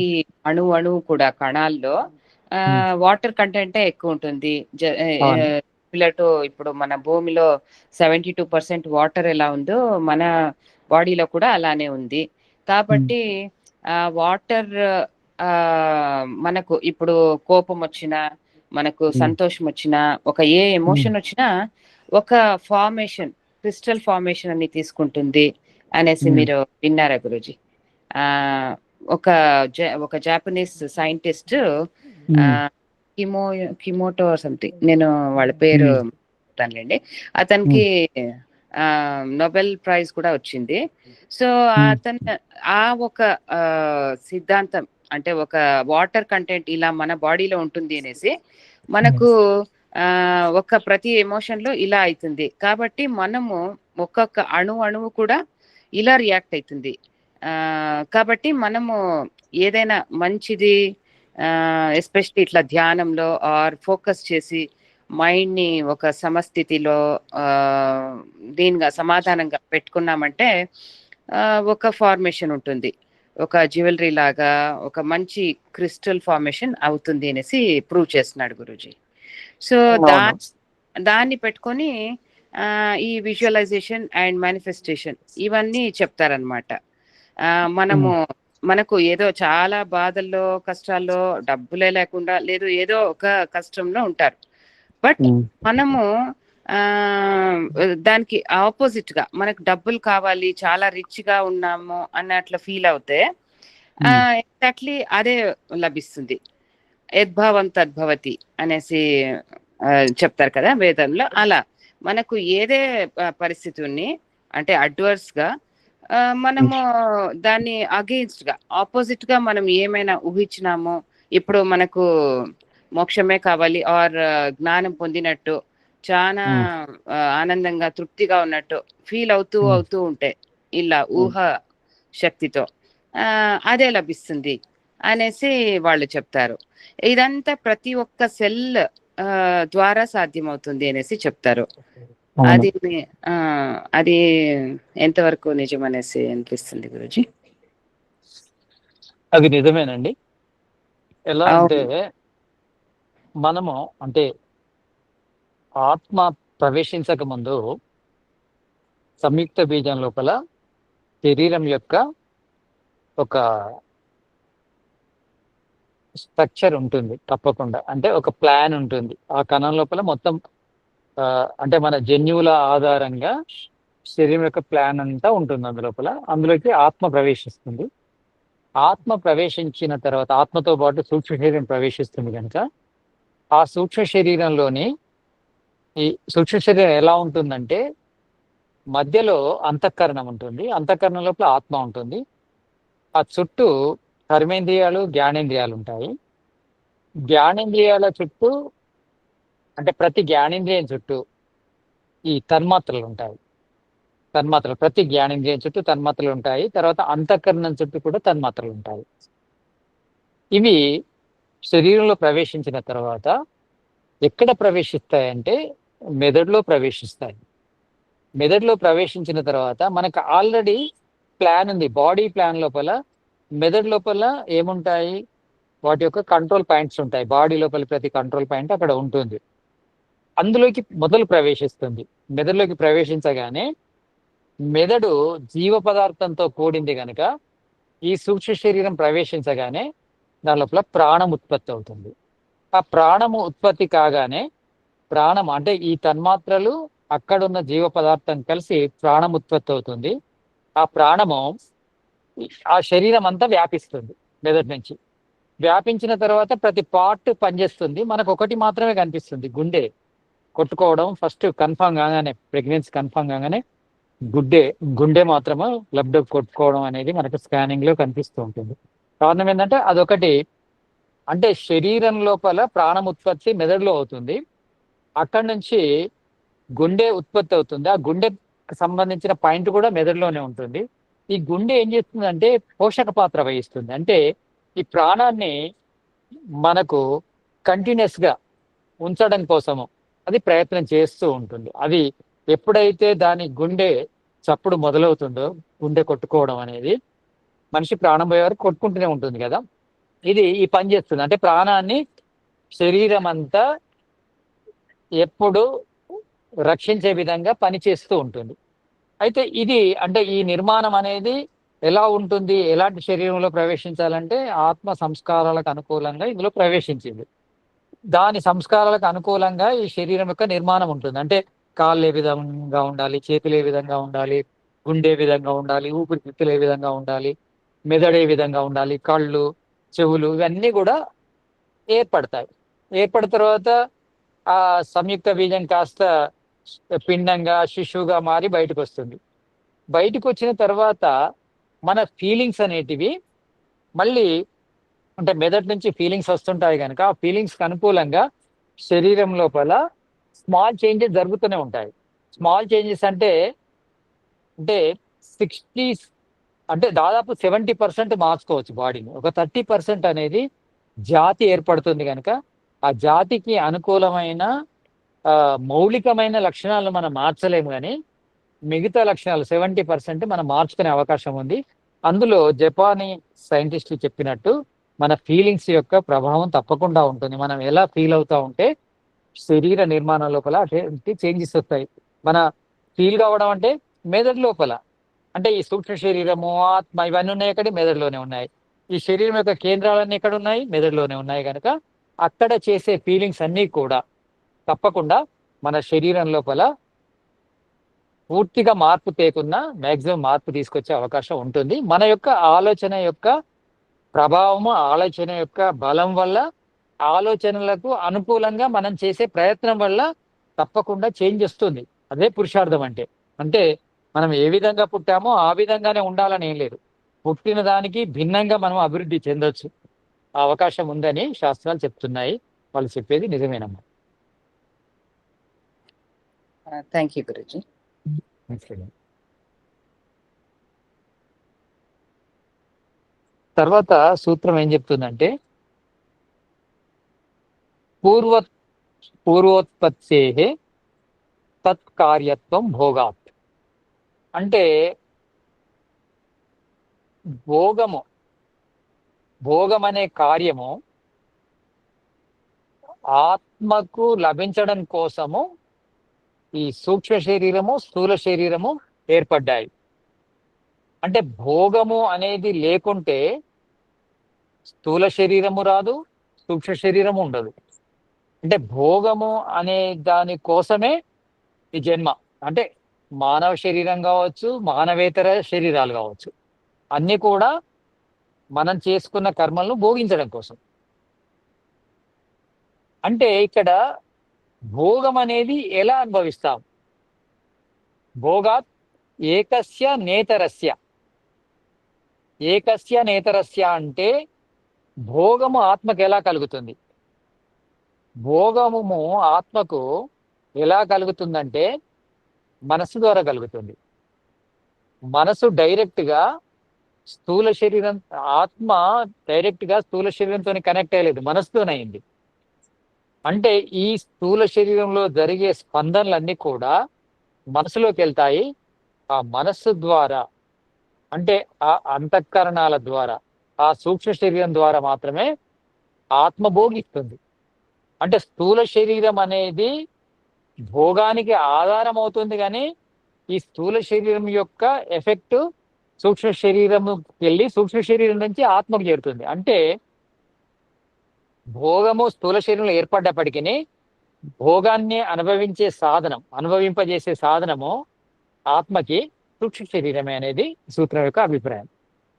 అణువు కూడా కణాల్లో వాటర్ కంటెంటే ఎక్కువ ఉంటుంది. అవును. టు ఇప్పుడు మన భూమిలో 72% వాటర్ ఎలా ఉందో మన బాడీలో కూడా అలానే ఉంది. కాబట్టి వాటర్ మనకు ఇప్పుడు కోపం వచ్చినా, మనకు సంతోషం వచ్చినా, ఒక ఏ ఎమోషన్ వచ్చినా ఒక ఫార్మేషన్, క్రిస్టల్ ఫార్మేషన్ అని తీసుకుంటుంది అనేసి మీరు విన్నారా గురూజీ? ఒక జాపనీస్ సైంటిస్ట్ కిమో కిమోటో సంథింగ్, నేను వాళ్ళ పేరు చెప్తానులేండి, అతనికి నోబెల్ ప్రైజ్ కూడా వచ్చింది. సో అతను ఒక సిద్ధాంతం, అంటే ఒక వాటర్ కంటెంట్ ఇలా మన బాడీలో ఉంటుంది అనేసి, మనకు ఒక ప్రతి ఎమోషన్ లో ఇలా అవుతుంది కాబట్టి మనము ఒక్కొక్క అణువు కూడా ఇలా రియాక్ట్ అవుతుంది. కాబట్టి మనము ఏదైనా మంచిది, ఎస్పెషల్లీ ఇట్లా ధ్యానంలో ఆర్ ఫోకస్ చేసి మైండ్ ని ఒక సమస్థితిలో దీనిగా సమాధానంగా పెట్టుకున్నామంటే ఒక ఫార్మేషన్ ఉంటుంది, ఒక జ్యువెలరీ లాగా ఒక మంచి క్రిస్టల్ ఫార్మేషన్ అవుతుంది అనేసి ప్రూవ్ చేస్తున్నాడు గురూజీ. సో దాన్ని పెట్టుకొని ఈ విజువలైజేషన్ అండ్ మేనిఫెస్టేషన్ ఇవన్నీ చెప్తారనమాట. మనకు ఏదో చాలా బాధల్లో, కష్టాల్లో, డబ్బులే లేకుండా లేదు, ఏదో ఒక కష్టంలో ఉంటారు. బట్ మనము దానికి ఆపోజిట్ గా మనకు డబ్బులు కావాలి, చాలా రిచ్ గా ఉన్నాము అన్నట్లు ఫీల్ అవుతే ఎగ్జాక్ట్లీ అదే లభిస్తుంది. యద్భావం తద్భవతి అనేసి చెప్తారు కదా వేదంలో. అలా మనకు ఏదే పరిస్థితి ఉన్ని, అంటే అడ్వర్స్ గా మనము దాన్ని అగెయిన్స్ట్ గా, ఆపోజిట్ గా మనం ఏమైనా ఊహించినామో, ఇప్పుడు మనకు మోక్షమే కావాలి ఆర్ జ్ఞానం పొందినట్టు, చాలా ఆనందంగా తృప్తిగా ఉన్నట్టు ఫీల్ అవుతూ ఉంటే ఇలా ఊహ శక్తితో అదే లభిస్తుంది అనేసి వాళ్ళు చెప్తారు. ఇదంతా ప్రతి ఒక్క సెల్ ద్వారా సాధ్యమవుతుంది అనేసి చెప్తారు. అది ఎంతవరకు నిజం అనేసి అనిపిస్తుంది గురూజీ? అది నిజమేనండి. ఎలా అంటే మనము, అంటే ఆత్మ ప్రవేశించక ముందు సంయుక్త బీజం లోపల శరీరం యొక్క ఒక స్ట్రక్చర్ ఉంటుంది తప్పకుండా, అంటే ఒక ప్లాన్ ఉంటుంది. ఆ కణం లోపల మొత్తం అంటే మన జన్యువుల ఆధారంగా శరీరం యొక్క ప్లాన్ అంతా ఉంటుంది అందులోపల. అందులోకి ఆత్మ ప్రవేశిస్తుంది. ఆత్మ ప్రవేశించిన తర్వాత ఆత్మతో పాటు సూక్ష్మ శరీరం ప్రవేశిస్తుంది కనుక ఆ సూక్ష్మ శరీరంలోని ఈ సూక్ష్మ శరీరం ఎలా ఉంటుందంటే మధ్యలో అంతఃకరణం ఉంటుంది, అంతఃకరణం లోపల ఆత్మ ఉంటుంది, ఆ చుట్టూ కర్మేంద్రియాలు, జ్ఞానేంద్రియాలు ఉంటాయి. జ్ఞానేంద్రియాల చుట్టూ, అంటే ప్రతి జ్ఞానేంద్రియం చుట్టూ ఈ తన్మాత్రలు ఉంటాయి. ప్రతి జ్ఞానేంద్రియం చుట్టూ తన్మాత్రలు ఉంటాయి. తర్వాత అంతఃకరణం చుట్టూ కూడా తన్మాత్రలు ఉంటాయి. ఇవి శరీరంలో ప్రవేశించిన తర్వాత ఎక్కడ ప్రవేశిస్తాయంటే మెదడులో ప్రవేశిస్తాయి. మెదడులో ప్రవేశించిన తర్వాత మనకు ఆల్రెడీ ప్లాన్ ఉంది. బాడీ ప్లాన్ లోపల మెదడు లోపల ఏముంటాయి, వాటి యొక్క కంట్రోల్ పాయింట్స్ ఉంటాయి. బాడీ లోపల ప్రతి కంట్రోల్ పాయింట్ అక్కడ ఉంటుంది. అందులోకి మొదలు ప్రవేశిస్తుంది. మెదడులోకి ప్రవేశించగానే మెదడు జీవ పదార్థంతో కూడింది కనుక ఈ సూక్ష్మ శరీరం ప్రవేశించగానే దాని లోపల ప్రాణం ఉత్పత్తి అవుతుంది. ఆ ప్రాణము ఉత్పత్తి కాగానే ప్రాణం అంటే ఈ తన్మాత్రలు అక్కడున్న జీవ పదార్థం కలిసి ప్రాణం ఉత్పత్తి అవుతుంది. ఆ ప్రాణము ఆ శరీరం అంతా వ్యాపిస్తుంది. మెదడు నుంచి వ్యాపించిన తర్వాత ప్రతి పార్ట్ పనిచేస్తుంది. మనకు ఒకటి మాత్రమే కనిపిస్తుంది, గుండె కొట్టుకోవడం. ఫస్ట్ కన్ఫామ్ కాగానే, ప్రెగ్నెన్సీ కన్ఫామ్ కాగానే గుండె మాత్రమే బ్లడ్ కొట్టుకోవడం అనేది మనకు స్కానింగ్ లో కనిపిస్తూ ఉంటుంది. కారణం ఏంటంటే అదొకటి, అంటే శరీరం లోపల ప్రాణం ఉత్పత్తి మెదడులో అవుతుంది. అక్కడి నుంచి గుండె ఉత్పత్తి అవుతుంది. ఆ గుండెకి సంబంధించిన పాయింట్ కూడా మెదడులోనే ఉంటుంది. ఈ గుండె ఏం చేస్తుందంటే పోషక పాత్ర వహిస్తుంది. అంటే ఈ ప్రాణాన్ని మనకు కంటిన్యూస్ గా ఉంచడం కోసము అది ప్రయత్నం చేస్తూ ఉంటుంది. అది ఎప్పుడైతే దాని గుండె చప్పుడు మొదలవుతుందో, గుండె కొట్టుకోవడం అనేది మనిషి ప్రాణం పోయే వరకు కొట్టుకుంటూనే ఉంటుంది కదా. ఇది ఈ పని చేస్తుంది. అంటే ప్రాణాన్ని శరీరం అంతా ఎప్పుడు రక్షించే విధంగా పనిచేస్తూ ఉంటుంది. అయితే ఇది అంటే ఈ నిర్మాణం అనేది ఎలా ఉంటుంది, ఎలాంటి శరీరంలో ప్రవేశించాలంటే ఆత్మ సంస్కారాలకు అనుకూలంగా ఇందులో ప్రవేశించింది. దాని సంస్కారాలకు అనుకూలంగా ఈ శరీరం యొక్క నిర్మాణం ఉంటుంది. అంటే కాళ్ళు ఏ విధంగా ఉండాలి, చేతులు ఏ విధంగా ఉండాలి, గుండె ఏ విధంగా ఉండాలి, ఊపిరితిత్తులు ఏ విధంగా ఉండాలి, మెదడు ఏ విధంగా ఉండాలి, కళ్ళు, చెవులు ఇవన్నీ కూడా ఏర్పడతాయి. ఏర్పడిన తర్వాత ఆ సంయుక్త బీజం కాస్త పిండంగా, శిశువుగా మారి బయటకు వస్తుంది. బయటకు వచ్చిన తర్వాత మన ఫీలింగ్స్ అనేటివి మళ్ళీ అంటే మెదడు నుంచి ఫీలింగ్స్ వస్తుంటాయి కనుక ఆ ఫీలింగ్స్కి అనుకూలంగా శరీరం లోపల స్మాల్ చేంజెస్ జరుగుతూనే ఉంటాయి. స్మాల్ చేంజెస్ అంటే అంటే 60 అంటే దాదాపు 70% మార్చుకోవచ్చు బాడీని. ఒక 30% అనేది జాతి ఏర్పడుతుంది కనుక ఆ జాతికి అనుకూలమైన మౌలికమైన లక్షణాలను మనం మార్చలేము, కానీ మిగతా లక్షణాలు 70% మనం మార్చుకునే అవకాశం ఉంది. అందులో జపానీ సైంటిస్టులు చెప్పినట్టు మన ఫీలింగ్స్ యొక్క ప్రభావం తప్పకుండా ఉంటుంది. మనం ఎలా ఫీల్ అవుతా ఉంటే శరీర నిర్మాణం లోపల అటువంటి చేంజెస్ వస్తాయి. మన ఫీల్ కావడం అంటే మెదడు లోపల అంటే ఈ సూక్ష్మ శరీరము, ఆత్మ ఇవన్నీ ఉన్నాయి ఎక్కడ? మెదడులోనే ఉన్నాయి. ఈ శరీరం యొక్క కేంద్రాలన్నీ ఎక్కడ ఉన్నాయి? మెదడులోనే ఉన్నాయి కనుక అక్కడ చేసే ఫీలింగ్స్ అన్నీ కూడా తప్పకుండా మన శరీరం లోపల పూర్తిగా మార్పు తేకున్నా మ్యాక్సిమం మార్పు తీసుకొచ్చే అవకాశం ఉంటుంది. మన యొక్క ఆలోచన యొక్క ప్రభావము, ఆలోచన యొక్క బలం వల్ల, ఆలోచనలకు అనుకూలంగా మనం చేసే ప్రయత్నం వల్ల తప్పకుండా చేంజ్ వస్తుంది. అదే పురుషార్థం అంటే. అంటే మనం ఏ విధంగా పుట్టామో ఆ విధంగానే ఉండాలని ఏం లేదు. పుట్టిన దానికి భిన్నంగా మనం అభివృద్ధి చెందొచ్చు. ఆ అవకాశం ఉందని శాస్త్రాలు చెప్తున్నాయి. వాళ్ళు చెప్పేది నిజమేనమ్మా. థ్యాంక్ యూ గురుజీ. తర్వాత సూత్రం ఏం చెప్తుందంటే పూర్వోత్పత్తే తత్కార్యత్వం భోగాత్. అంటే భోగం అనే కార్యము ఆత్మకు లభించడం కోసము ఈ సూక్ష్మ శరీరము, స్థూల శరీరము ఏర్పడ్డాయి. అంటే భోగము అనేది లేకుంటే స్థూల శరీరము రాదు, సూక్ష్మ శరీరము ఉండదు. అంటే భోగము అనే దాని కోసమే ఈ జన్మ. అంటే మానవ శరీరం కావచ్చు, మానవేతర శరీరాలు కావచ్చు, అన్నీ కూడా మనం చేసుకున్న కర్మలను భోగించడం కోసం. అంటే ఇక్కడ భోగం అనేది ఎలా అనుభవిస్తాం? భోగాత్ ఏకస్య నేతరస్య. ఏకస్య నేతరస్య అంటే భోగము ఆత్మకు ఎలా కలుగుతుంది? భోగము ఆత్మకు ఎలా కలుగుతుందంటే మనస్సు ద్వారా కలుగుతుంది. మనసు డైరెక్ట్గా స్థూల శరీరం, ఆత్మ డైరెక్ట్గా స్థూల శరీరంతో కనెక్ట్ అయ్యలేదు, మనసుతోనయింది. అంటే ఈ స్థూల శరీరంలో జరిగే స్పందనలన్నీ కూడా మనసులోకి వెళ్తాయి. ఆ మనస్సు ద్వారా అంటే ఆ అంతఃకరణాల ద్వారా, ఆ సూక్ష్మ శరీరం ద్వారా మాత్రమే ఆత్మ భోగిస్తుంది. అంటే స్థూల శరీరం అనేది భోగానికి ఆధారం అవుతుంది, కానీ ఈ స్థూల శరీరం యొక్క ఎఫెక్ట్ సూక్ష్మ శరీరంకి వెళ్ళి సూక్ష్మ శరీరం నుంచి ఆత్మకు చేరుతుంది. అంటే భోగము స్థూల శరీరంలో ఏర్పడ్డప్పటికీ భోగాన్ని అనుభవింపజేసే సాధనము ఆత్మకి సూక్ష్మ శరీరమే అనేది సూత్రం యొక్క అభిప్రాయం.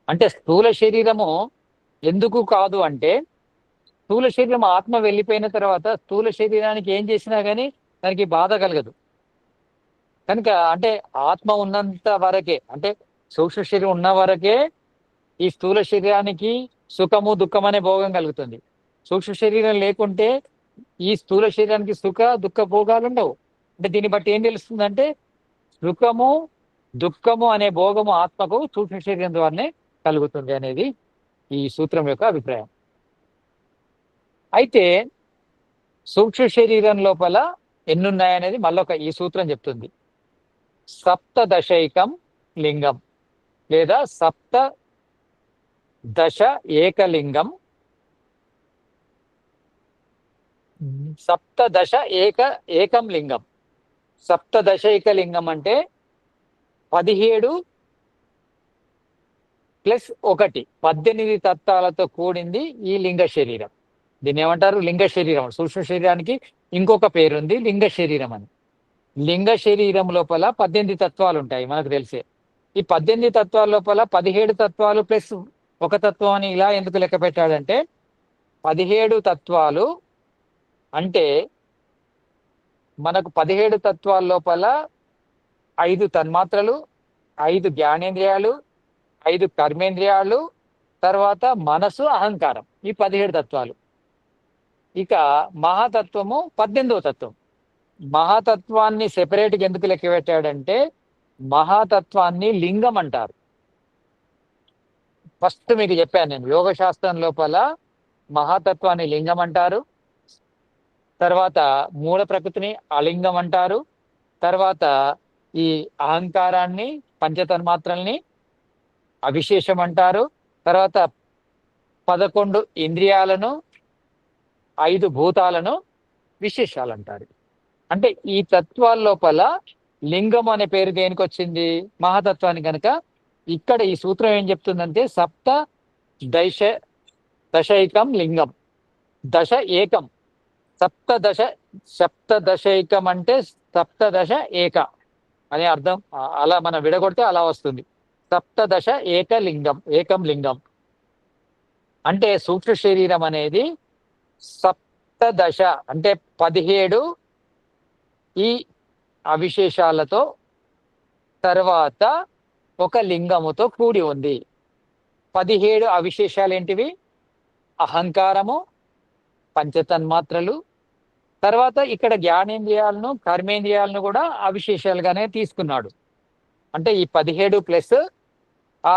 అంటే స్థూల శరీరము ఎందుకు కాదు అంటే స్థూల శరీరం ఆత్మ వెళ్ళిపోయిన తర్వాత స్థూల శరీరానికి ఏం చేసినా కానీ దానికి బాధ కలగదు కనుక. అంటే ఆత్మ ఉన్నంత వరకే, అంటే సూక్ష్మ శరీరం ఉన్న వరకే ఈ స్థూల శరీరానికి సుఖము, దుఃఖం అనే భోగం కలుగుతుంది. సూక్ష్మ శరీరం లేకుంటే ఈ స్థూల శరీరానికి సుఖ, దుఃఖ భోగాలు ఉండవు. అంటే దీన్ని బట్టి ఏం తెలుస్తుందంటే సుఖము, దుఃఖము అనే భోగము ఆత్మకు సూక్ష్మ శరీరం ద్వారానే కలుగుతుంది అనేది ఈ సూత్రం యొక్క అభిప్రాయం. అయితే సూక్ష్మ శరీరం లోపల ఎన్నున్నాయనేది మళ్ళొక ఈ సూత్రం చెప్తుంది. సప్తదశైకం లింగం లేదా సప్తదశ ఏకలింగం. సప్తదశ ఏకం లింగం. సప్తదశైకలింగం అంటే 17 ప్లస్ 1 18 తత్వాలతో కూడింది ఈ లింగ శరీరం. దీన్ని ఏమంటారు? లింగ శరీరం. సూక్ష్మ శరీరానికి ఇంకొక పేరుంది లింగ శరీరం అని. లింగ శరీరం లోపల 18 తత్వాలు ఉంటాయి మనకు తెలిసే. ఈ 18 తత్వాల లోపల 17 తత్వాలు ప్లస్ 1 తత్వం అని ఇలా ఎందుకు లెక్క పెట్టాడంటే 17 తత్వాలు అంటే మనకు 17 తత్వాల లోపల 5 తన్మాత్రలు, 5 జ్ఞానేంద్రియాలు, 5 కర్మేంద్రియాలు, తర్వాత మనసు, అహంకారం. ఈ 17 తత్వాలు. ఇక మహాతత్వము 18వ తత్వం. మహాతత్వాన్ని సెపరేట్గా ఎందుకు లెక్క పెట్టాడంటే మహాతత్వాన్ని లింగం అంటారు. ఫస్ట్ మీకు చెప్పాను నేను, యోగ శాస్త్రం లోపల మహాతత్వాన్ని లింగం అంటారు, తర్వాత మూల ప్రకృతిని అలింగం అంటారు, తర్వాత ఈ అహంకారాన్ని పంచతన్మాత్రల్ని అవిశేషం అంటారు, తర్వాత 11 ఇంద్రియాలను 5 భూతాలను విశేషాలు అంటారు. అంటే ఈ తత్వాల లోపల లింగం అనే పేరు దేనికి వచ్చింది? మహాతత్వానికి. కనుక ఇక్కడ ఈ సూత్రం ఏం చెప్తుందంటే దశైకం లింగం. దశ ఏకం. సప్తదశైకం అంటే సప్తదశ ఏక అనే అర్థం. అలా మనం విడగొడితే అలా వస్తుంది. సప్తదశ ఏకం లింగం అంటే సూక్ష్మ శరీరం అనేది సప్తదశ అంటే 17 ఈ అవిశేషాలతో తర్వాత ఒక లింగముతో కూడి ఉంది. 17 అవిశేషాలు ఏంటివి? అహంకారము, పంచతన్మాత్రలు, తర్వాత ఇక్కడ జ్ఞానేంద్రియాలను, కర్మేంద్రియాలను కూడా అవిశేషాలుగానే తీసుకున్నాడు. అంటే ఈ 17 ప్లస్ ఆ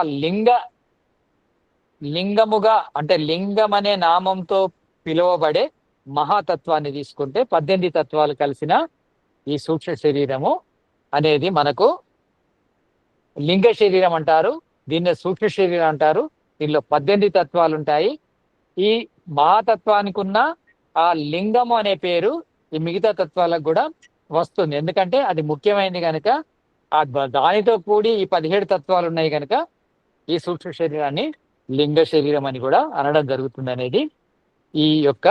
లింగముగా అంటే లింగం అనే నామంతో పిలువబడే మహాతత్వాన్ని తీసుకుంటే 18 తత్వాలు కలిసిన ఈ సూక్ష్మ శరీరము అనేది మనకు లింగ శరీరం అంటారు. దీన్ని సూక్ష్మ శరీరం అంటారు. దీనిలో 18 తత్వాలు ఉంటాయి. ఈ మహాతత్వానికి ఉన్న ఆ లింగము అనే పేరు ఈ మిగతా తత్వాలకు కూడా వస్తుంది. ఎందుకంటే అది ముఖ్యమైనది కనుక, దానితో కూడి ఈ 17 తత్వాలు ఉన్నాయి కనుక ఈ సూక్ష్మ శరీరాన్ని లింగ శరీరం అని కూడా అనడం జరుగుతుంది అనేది ఈ యొక్క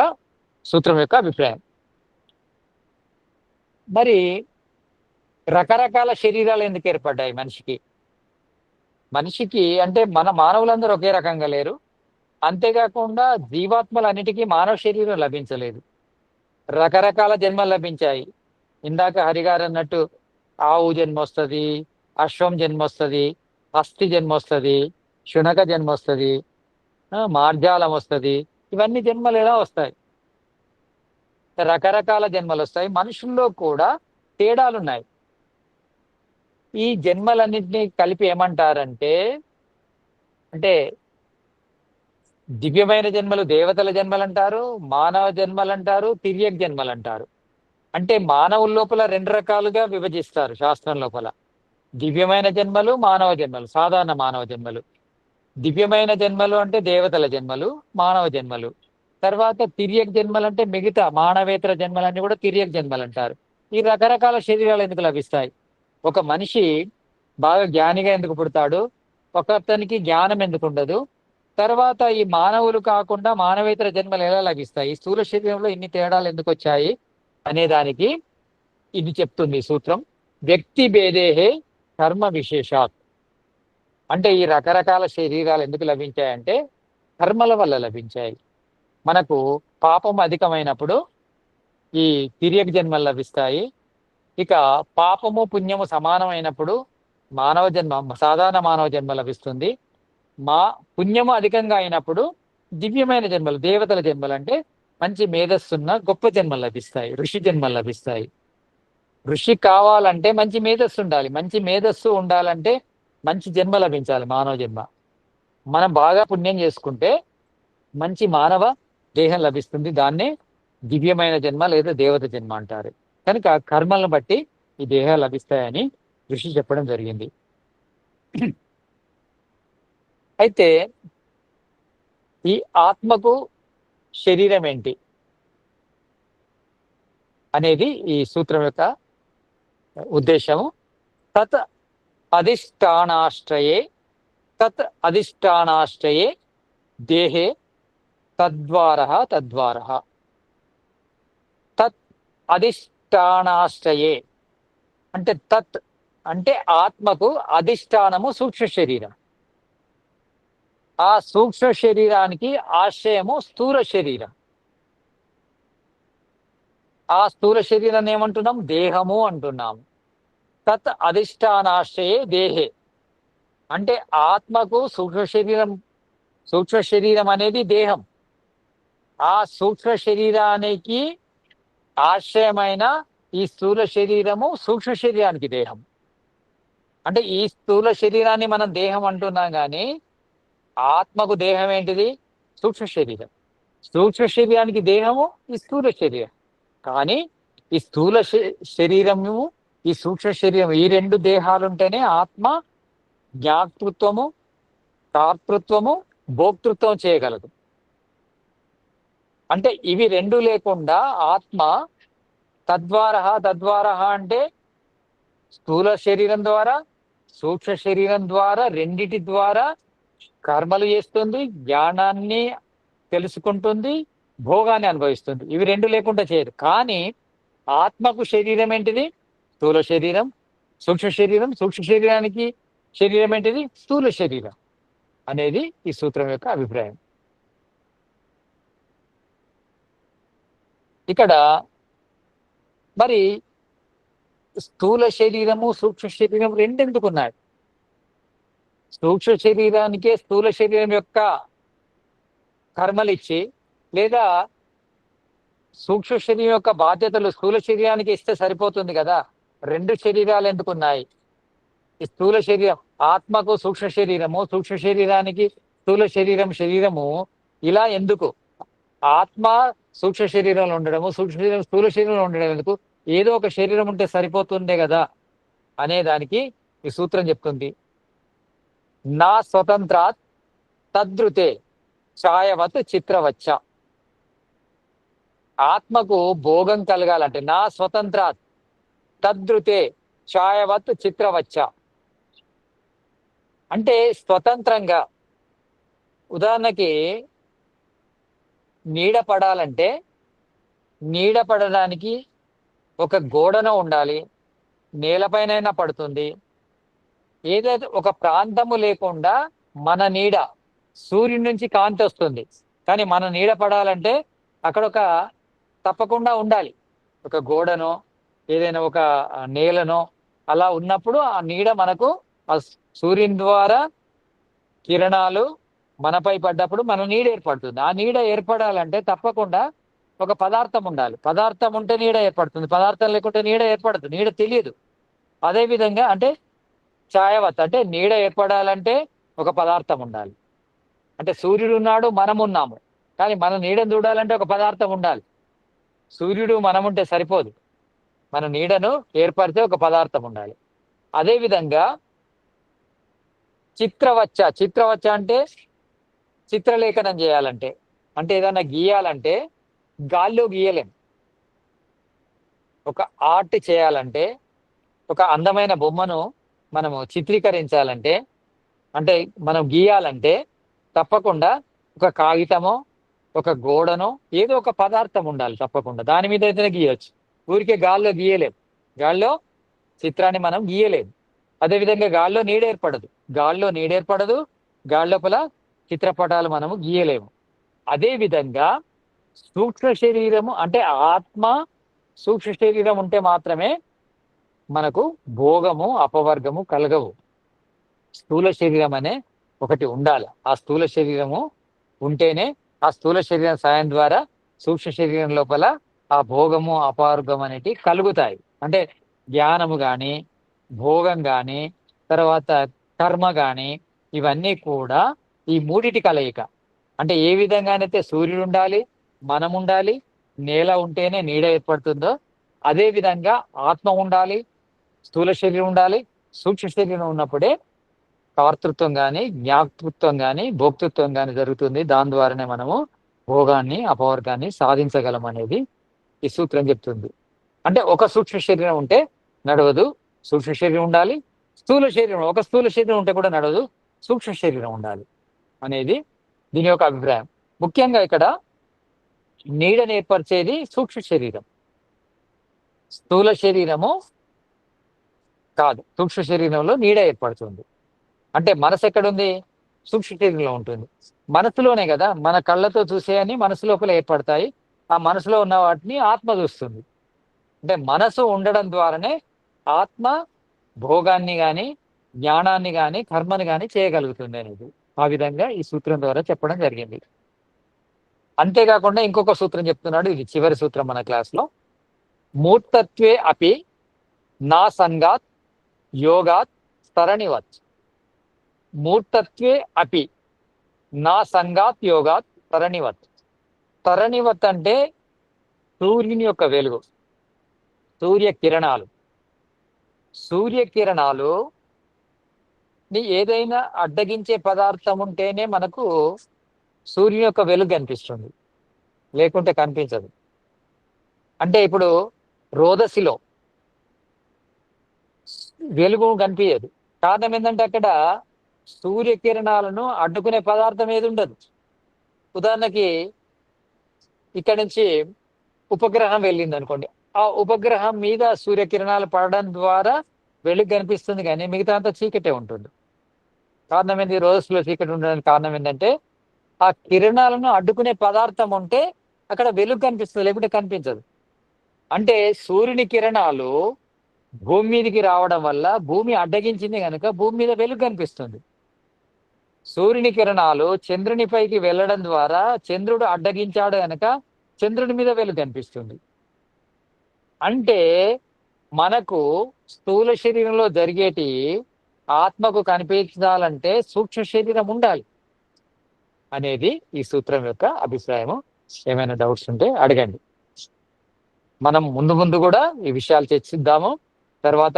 సూత్రం యొక్క అభిప్రాయం. మరి రకరకాల శరీరాలు ఎందుకు ఏర్పడ్డాయి మనిషికి అంటే మన మానవులందరూ ఒకే రకంగా లేరు. అంతేకాకుండా జీవాత్మలన్నిటికీ మానవ శరీరం లభించలేదు. రకరకాల జన్మలు లభించాయి. ఇందాక హరిగారు అన్నట్టు ఆవు జన్మ వస్తుంది, అశ్వం జన్మ వస్తుంది, హస్తి జన్మ వస్తుంది, శునక జన్మ వస్తుంది, మార్జాలం వస్తుంది. ఇవన్నీ జన్మలు ఎలా వస్తాయి? రకరకాల జన్మలు వస్తాయి. మనుషుల్లో కూడా తేడాలు ఉన్నాయి. ఈ జన్మలన్నింటినీ కలిపి ఏమంటారంటే అంటే దివ్యమైన జన్మలు దేవతల జన్మలు అంటారు, మానవ జన్మలు అంటారు, తిర్యక్ జన్మలు అంటారు. అంటే మానవుల లోపల 2 రకాలుగా విభజిస్తారు శాస్త్రం లోపల. దివ్యమైన జన్మలు, మానవ జన్మలు, సాధారణ మానవ జన్మలు. దివ్యమైన జన్మలు అంటే దేవతల జన్మలు, మానవ జన్మలు. తర్వాత తిర్యక్ జన్మలు అంటే మిగతా మానవేతర జన్మలన్నీ కూడా తిర్యక్ జన్మలు అంటారు. ఈ రకరకాల శరీరాలు ఎందుకు లభిస్తాయి? ఒక మనిషి బాగా జ్ఞానిగా ఎందుకు పుడతాడు? ఒకతనికి జ్ఞానం ఎందుకు ఉండదు? తర్వాత ఈ మానవులు కాకుండా మానవేతర జన్మలు ఎలా లభిస్తాయి? ఈ స్థూల శరీరంలో ఇన్ని తేడాలు ఎందుకు వచ్చాయి అనే దానికి ఇది చెప్తుంది ఈ సూత్రం. వ్యక్తి భేదేహే కర్మ విశేషాత్. అంటే ఈ రకరకాల శరీరాలు ఎందుకు లభించాయంటే కర్మల వల్ల లభించాయి. మనకు పాపం అధికమైనప్పుడు ఈ తిర్యక్ జన్మలు లభిస్తాయి. ఇక పాపము పుణ్యము సమానమైనప్పుడు మానవ జన్మ, సాధారణ మానవ జన్మ లభిస్తుంది. పుణ్యము అధికంగా అయినప్పుడు దివ్యమైన జన్మలు, దేవతల జన్మలు అంటే మంచి మేధస్సున్న గొప్ప జన్మలు లభిస్తాయి, ఋషి జన్మలు లభిస్తాయి. ఋషి కావాలంటే మంచి మేధస్సు ఉండాలి. మంచి మేధస్సు ఉండాలంటే మంచి జన్మ లభించాలి, మానవ జన్మ. మనం బాగా పుణ్యం చేసుకుంటే మంచి మానవ దేహం లభిస్తుంది. దాన్నే దివ్యమైన జన్మ లేదా దేవత జన్మ అంటారు. కనుక కర్మలను బట్టి ఈ దేహాలు లభిస్తాయని ఋషి చెప్పడం జరిగింది. అయితే ఈ ఆత్మకు శరీరం ఏంటి అనేది ఈ సూత్రం యొక్క ఉద్దేశము. తత్ అధిష్టానాశ్రయే దేహే తద్వారః తత్ అధిష్టానాశ్రయే అంటే తత్ అంటే ఆత్మకు అధిష్టానము సూక్ష్మ శరీరం. ఆ సూక్ష్మ శరీరానికి ఆశ్రయము స్థూల శరీరం. ఆ స్థూల శరీరాన్ని ఏమంటున్నాం? దేహము అంటున్నాము. తత్ అధిష్టానాశ్రయే దేహే అంటే ఆత్మకు సూక్ష్మ శరీరం అనేది దేహం. ఆ సూక్ష్మ శరీరానికి ఆశ్రయమైన ఈ స్థూల శరీరము సూక్ష్మ శరీరానికి దేహం. అంటే ఈ స్థూల శరీరాన్ని మనం దేహం అంటున్నాం కానీ ఆత్మకు దేహం ఏంటిది? సూక్ష్మ శరీరం. సూక్ష్మ శరీరానికి దేహము ఈ స్థూల శరీరం. కానీ ఈ స్థూల శరీరము ఈ సూక్ష్మ శరీరం ఈ రెండు దేహాలు ఉంటేనే ఆత్మ జ్ఞాతృత్వము, కర్తృత్వము, భోక్తృత్వం చేయగలదు. అంటే ఇవి రెండు లేకుండా ఆత్మ తద్వార అంటే స్థూల శరీరం ద్వారా, సూక్ష్మ శరీరం ద్వారా, రెండిటి ద్వారా కర్మలు చేస్తుంది, జ్ఞానాన్ని తెలుసుకుంటుంది, భోగాన్ని అనుభవిస్తుంది. ఇవి రెండు లేకుండా చేయదు. కానీ ఆత్మకు శరీరం ఏంటిది? స్థూల శరీరం. సూక్ష్మ శరీరానికి శరీరం ఏంటిది? స్థూల శరీరం అనేది ఈ సూత్రం యొక్క అభిప్రాయం. ఇక్కడ మరి స్థూల శరీరము, సూక్ష్మ శరీరం రెండెందుకు ఉన్నాయి? సూక్ష్మ శరీరానికే స్థూల శరీరం యొక్క కర్మలు ఇచ్చి, లేదా సూక్ష్మ శరీరం యొక్క బాధ్యతలు స్థూల శరీరానికి ఇస్తే సరిపోతుంది కదా. రెండు శరీరాలు ఎందుకున్నాయి? ఈ స్థూల శరీరం ఆత్మకు సూక్ష్మ శరీరము, సూక్ష్మ శరీరానికి స్థూల శరీరము ఇలా ఎందుకు? ఆత్మ సూక్ష్మ శరీరంలో ఉండడము, సూక్ష్మ శరీరం స్థూల శరీరంలో ఉండడం ఎందుకు? ఏదో ఒక శరీరం ఉంటే సరిపోతుండే కదా అనే దానికి ఈ సూత్రం చెప్తుంది. నా స్వతంత్రాత్ తద్రుతే ఛాయవత్ చిత్రవచ్చ. ఆత్మకు భోగం కలగాలంటే నా స్వతంత్రాత్ తద్రుతే ఛాయవత్ చిత్రవచ్చ అంటే స్వతంత్రంగా. ఉదాహరణకి నీడ పడాలంటే నీడ పడడానికి ఒక గోడన ఉండాలి, నేలపైన పడుతుంది. ఏదైతే ఒక ప్రాంతము లేకుండా మన నీడ సూర్యుడి నుంచి కాంతి వస్తుంది, కానీ మన నీడ పడాలంటే అక్కడ ఒక తప్పకుండా ఉండాలి. ఒక గోడనో ఏదైనా ఒక నేలనో అలా ఉన్నప్పుడు ఆ నీడ మనకు ఆ సూర్యుని ద్వారా కిరణాలు మనపై పడ్డప్పుడు మన నీడ ఏర్పడుతుంది. ఆ నీడ ఏర్పడాలంటే తప్పకుండా ఒక పదార్థం ఉండాలి. పదార్థం ఉంటే నీడ ఏర్పడుతుంది, పదార్థం లేకుంటే నీడ ఏర్పడదు, నీడ తెలియదు. అదేవిధంగా అంటే ఛాయవత్ అంటే నీడ ఏర్పడాలంటే ఒక పదార్థం ఉండాలి. అంటే సూర్యుడు ఉన్నాడు, మనం ఉన్నాము, కానీ మన నీడను చూడాలంటే ఒక పదార్థం ఉండాలి. సూర్యుడు మనం ఉంటే సరిపోదు, మన నీడను ఏర్పడితే ఒక పదార్థం ఉండాలి. అదేవిధంగా చిత్రవచ్చ అంటే చిత్రలేఖనం చేయాలంటే, అంటే ఏదైనా గీయాలంటే గాల్లో గీయలేం. ఒక ఆర్ట్ చేయాలంటే, ఒక అందమైన బొమ్మను మనము చిత్రీకరించాలంటే, అంటే మనం గీయాలంటే తప్పకుండా ఒక కాగితమో ఒక గోడనో ఏదో ఒక పదార్థం ఉండాలి తప్పకుండా. దాని మీద అయితేనే గీయవచ్చు, ఊరికే గాల్లో గీయలేం. గాల్లో చిత్రాన్ని మనం గీయలేం. అదేవిధంగా గాల్లో నీడ ఏర్పడదు, గాలి లోపల చిత్రపటాలు మనము గీయలేము. అదేవిధంగా సూక్ష్మ శరీరము అంటే ఆత్మ సూక్ష్మ శరీరం ఉంటే మాత్రమే మనకు భోగము అపవర్గము కలగవు. స్థూల శరీరం అనే ఒకటి ఉండాలి. ఆ స్థూల శరీరము ఉంటేనే ఆ స్థూల శరీరం సాయం ద్వారా సూక్ష్మ శరీరం లోపల ఆ భోగము అపవర్గం అనేటివి కలుగుతాయి. అంటే జ్ఞానము కానీ, భోగం కానీ, తర్వాత కర్మ కానీ, ఇవన్నీ కూడా ఈ మూడిటి కలయిక. అంటే ఏ విధంగానైతే సూర్యుడు ఉండాలి, మనం ఉండాలి, నేల ఉంటేనే నీడ ఏర్పడుతుందో, అదే విధంగా ఆత్మ ఉండాలి, స్థూల శరీరం ఉండాలి, సూక్ష్మ శరీరం ఉన్నప్పుడే కర్తృత్వం కానీ, జ్ఞాతృత్వం కానీ, భోక్తృత్వం కానీ జరుగుతుంది. దాని ద్వారానే మనము భోగాన్ని, అపవర్గాన్ని సాధించగలం అనేది ఈ సూత్రం చెప్తుంది. అంటే ఒక సూక్ష్మ శరీరం ఉంటే నడవదు, సూక్ష్మ శరీరం ఉండాలి. స్థూల శరీరం, ఒక స్థూల శరీరం ఉంటే కూడా నడవదు, సూక్ష్మ శరీరం ఉండాలి అనేది దీని యొక్క అభిప్రాయం. ముఖ్యంగా ఇక్కడ నీడని ఏర్పరిచేది సూక్ష్మ శరీరం, స్థూల శరీరము కాదు. సూక్ష్మ శరీరంలో నీడ ఏర్పడుతుంది. అంటే మనసు ఎక్కడుంది? సూక్ష్మ శరీరంలో ఉంటుంది. మనసులోనే కదా, మన కళ్ళతో చూసేయని మనసు లోపల ఏర్పడతాయి. ఆ మనసులో ఉన్న వాటిని ఆత్మ చూస్తుంది. అంటే మనసు ఉండడం ద్వారానే ఆత్మ భోగాన్ని కానీ, జ్ఞానాన్ని కానీ, కర్మని కానీ చేయగలుగుతుంది అనేది ఆ విధంగా ఈ సూత్రం ద్వారా చెప్పడం జరిగింది. అంతేకాకుండా ఇంకొక సూత్రం చెప్తున్నాడు, ఇది చివరి సూత్రం మన క్లాస్లో. మూర్తత్వే అపి నా సంగాత్ యోగాత్ తరణివత్. మూర్తత్వే అపి నా సంగాత్ యోగాత్ తరణివత్. తరణివత్ అంటే సూర్యుని యొక్క వెలుగు, సూర్యకిరణాలు. సూర్యకిరణాలు ఏదైనా అడ్డగించే పదార్థం ఉంటేనే మనకు సూర్యుని యొక్క వెలుగు కనిపిస్తుంది, లేకుంటే కనిపించదు. అంటే ఇప్పుడు రోదసిలో వెలుగు కనిపించదు. కారణం ఏంటంటే అక్కడ సూర్యకిరణాలను అడ్డుకునే పదార్థం ఏది ఉండదు. ఉదాహరణకి ఇక్కడ నుంచి ఉపగ్రహం వెళ్ళింది అనుకోండి, ఆ ఉపగ్రహం మీద సూర్యకిరణాలు పడడం ద్వారా వెలుగు కనిపిస్తుంది, కానీ మిగతా అంతా చీకటే ఉంటుంది. కారణం ఏంటి? రోజులో చీకటి ఉండడానికి కారణం ఏంటంటే ఆ కిరణాలను అడ్డుకునే పదార్థం ఉంటే అక్కడ వెలుగు కనిపిస్తుంది, లేకుంటే కనిపించదు. అంటే సూర్యుని కిరణాలు భూమి మీదకి రావడం వల్ల భూమి అడ్డగించింది కనుక భూమి మీద వెలుగు కనిపిస్తుంది. సూర్యుని కిరణాలు చంద్రుని పైకి వెళ్ళడం ద్వారా చంద్రుడు అడ్డగించాడు కనుక చంద్రుడి మీద వెలుగు కనిపిస్తుంది. అంటే మనకు స్థూల శరీరంలో జరిగేటి ఆత్మకు కనిపించాలంటే సూక్ష్మ శరీరం ఉండాలి అనేది ఈ సూత్రం యొక్క అభిప్రాయము. ఏమైనా డౌట్స్ ఉంటే అడగండి. మనం ముందు కూడా ఈ విషయాలు చర్చిద్దాము. తర్వాత